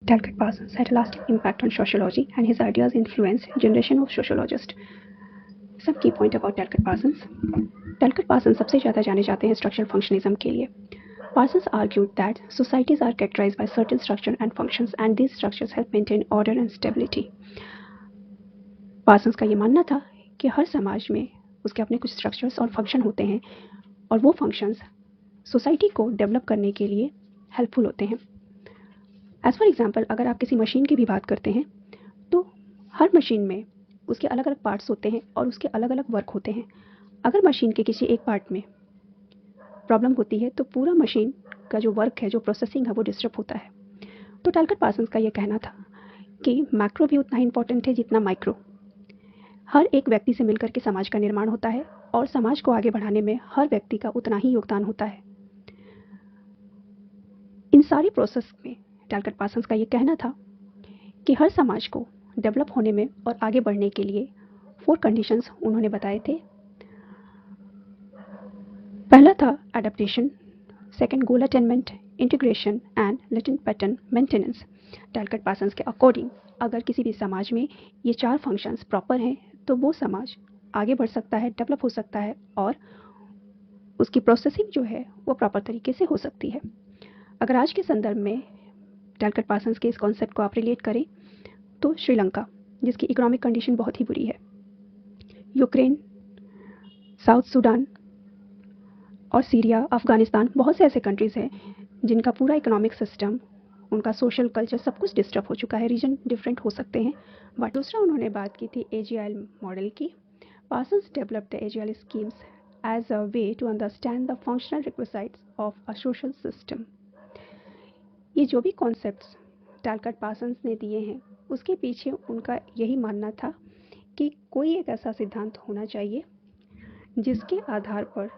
Talcott Parsons had a lasting impact on sociology, and his ideas influenced a generation of sociologists. Some key point about Talcott Parsons. Talcott Parsons सबसे ज़्यादा जाने जाते हैं structural functionism के लिए. Parsons argued that societies are characterized by certain structure and functions, and these structures help maintain order and stability. Parsons का ये मानना था कि हर समाज में उसके अपने कुछ स्ट्रक्चर्स और फंक्शन होते हैं और वो फंक्शंस सोसाइटी को डेवलप करने के लिए हेल्पफुल होते हैं. एज फॉर एग्जाम्पल, अगर आप किसी मशीन की भी बात करते हैं तो हर मशीन में उसके अलग अलग पार्ट्स होते हैं और उसके अलग अलग वर्क होते हैं. अगर मशीन के किसी एक पार्ट में प्रॉब्लम होती है तो पूरा मशीन का जो वर्क है, जो प्रोसेसिंग है, वो डिस्टर्ब होता है. तो टैलकट पार्सन्स का ये कहना था कि मैक्रो भी उतना ही इंपॉर्टेंट है जितना माइक्रो. हर एक व्यक्ति से मिलकर के समाज का निर्माण होता है और समाज को आगे बढ़ाने में हर व्यक्ति का उतना ही योगदान होता है. इन सारी प्रोसेस में टैलकट पार्सन्स का ये कहना था कि हर समाज को डेवलप होने में और आगे बढ़ने के लिए 4 कंडीशंस उन्होंने बताए थे. पहला था adaptation, second goal attainment, integration and latent pattern maintenance. Talcott Parsons के अकॉर्डिंग अगर किसी भी समाज में ये 4 फंक्शंस प्रॉपर हैं तो वो समाज आगे बढ़ सकता है, डेवलप हो सकता है और उसकी प्रोसेसिंग जो है वो प्रॉपर तरीके से हो सकती है. अगर आज के संदर्भ में टैलकट पार्सन्स के इस कॉन्सेप्ट को आप रिलेट करें तो श्रीलंका, जिसकी इकोनॉमिक कंडीशन बहुत ही बुरी है, यूक्रेन, साउथ सूडान और सीरिया, अफगानिस्तान, बहुत से ऐसे कंट्रीज़ हैं जिनका पूरा इकोनॉमिक सिस्टम, उनका सोशल कल्चर सब कुछ डिस्टर्ब हो चुका है. रीजन डिफरेंट हो सकते हैं. बट दूसरा उन्होंने बात की थी एजीआईएल मॉडल की. Parsons developed the AGIL schemes as a way to understand the functional requisites of a social system. ये जो भी कॉन्सेप्ट्स टैलकट पार्सन्स ने दिए हैं उसके पीछे उनका यही मानना था कि कोई एक ऐसा सिद्धांत होना चाहिए जिसके आधार पर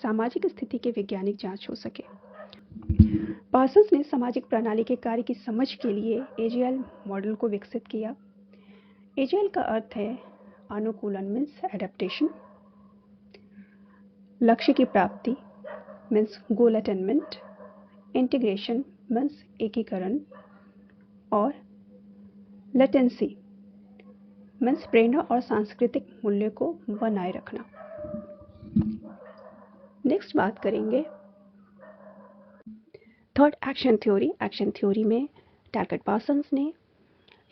सामाजिक स्थिति की वैज्ञानिक जांच हो सके. पार्सन्स ने सामाजिक प्रणाली के कार्य की समझ के लिए एजीआईएल मॉडल को विकसित किया. एजीआईएल का अर्थ है अनुकूलन मीन्स एडेप्टेशन, लक्ष्य की प्राप्ति मीन्स गोल अटेनमेंट, इंटीग्रेशन मीन्स एकीकरण और लेटेंसी मीन्स प्रेरणा और सांस्कृतिक मूल्य को बनाए रखना. नेक्स्ट बात करेंगे third action theory. Action theory में टैलकट पार्सन्स ने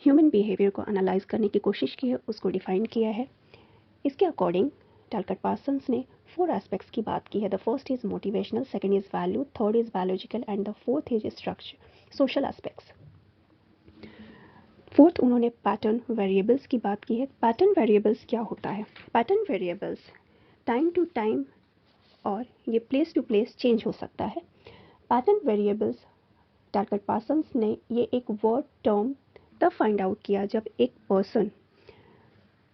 ह्यूमन बिहेवियर को एनालाइज करने की कोशिश की है, उसको डिफाइन किया है. इसके अकॉर्डिंग टैलकट पार्सन्स ने 4 एस्पेक्ट्स की बात की है. The first is motivational, second is value, third is biological and the fourth is structure social aspects. Fourth उन्होंने पैटर्न वेरिएबल्स की बात की है. पैटर्न वेरिएबल्स क्या होता है? Pattern variables time to time और ये प्लेस टू प्लेस चेंज हो सकता है. पैटर्न वेरिएबल्स टैलकट पार्सन्स ने ये एक वर्ड टर्म तब फाइंड आउट किया जब एक पर्सन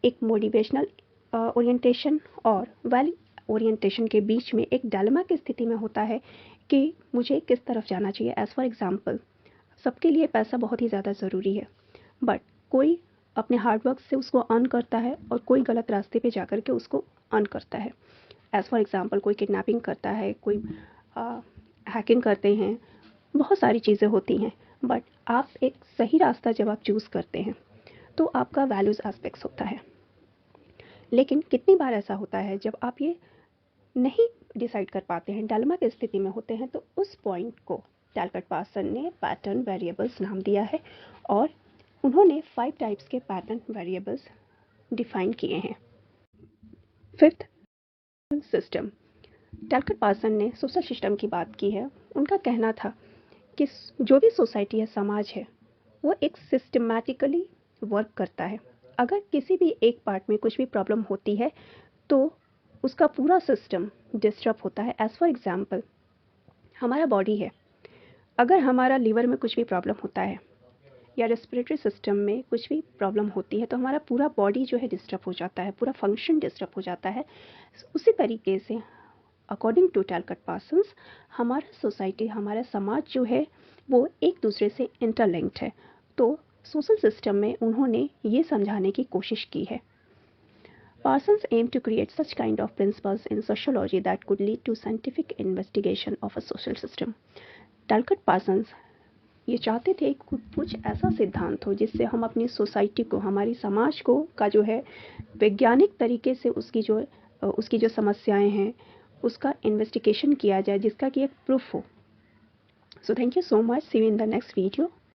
एक मोटिवेशनल ओरिएंटेशन और वैल्यू ओरिएंटेशन के बीच में एक डायलेमा की स्थिति में होता है कि मुझे किस तरफ जाना चाहिए. एज फॉर एग्जांपल, सबके लिए पैसा बहुत ही ज़्यादा ज़रूरी है, बट कोई अपने हार्डवर्क से उसको अर्न करता है और कोई गलत रास्ते पे जाकर के उसको अर्न करता है. एज फॉर एग्जांपल, कोई किडनैपिंग करता है, कोई हैकिंग करते हैं, बहुत सारी चीज़ें होती हैं. बट आप एक सही रास्ता जब आप चूज़ करते हैं तो आपका वैल्यूज़ एस्पेक्ट्स होता है. लेकिन कितनी बार ऐसा होता है जब आप ये नहीं डिसाइड कर पाते हैं, डायलेमा की स्थिति में होते हैं, तो उस पॉइंट को टैलकट पार्सन ने पैटर्न वेरिएबल्स नाम दिया है और उन्होंने 5 टाइप्स के पैटर्न वेरिएबल्स डिफाइन किए हैं. Fifth, system. टैलकट पार्सन ने सोशल सिस्टम की बात की है. उनका कहना था कि जो भी सोसाइटी है, समाज है, वो एक सिस्टमैटिकली वर्क करता है. अगर किसी भी एक पार्ट में कुछ भी प्रॉब्लम होती है तो उसका पूरा सिस्टम डिस्टर्ब होता है. एज फॉर एग्जाम्पल, हमारा बॉडी है, अगर हमारा लीवर में कुछ भी प्रॉब्लम होता है या रेस्पिरेटरी सिस्टम में कुछ भी प्रॉब्लम होती है तो हमारा पूरा बॉडी जो है डिस्टर्ब हो जाता है, पूरा फंक्शन डिस्टर्ब हो जाता है. उसी तरीके से अकॉर्डिंग टू टैलकट पार्सन्स हमारा सोसाइटी, हमारा समाज जो है वो एक दूसरे से इंटरलिंक्ड है. तो सोशल सिस्टम में उन्होंने ये समझाने की कोशिश की है. Parsons aimed to create such kind of principles in sociology that could lead to scientific investigation of a social system. Talcott Parsons ये चाहते थे कुछ ऐसा सिद्धांत हो जिससे हम अपनी सोसाइटी को, हमारी समाज को का जो है वैज्ञानिक तरीके से उसकी जो समस्याएं हैं उसका इन्वेस्टिगेशन किया जाए, जिसका कि एक प्रूफ हो. So thank you so much. See you in the next video.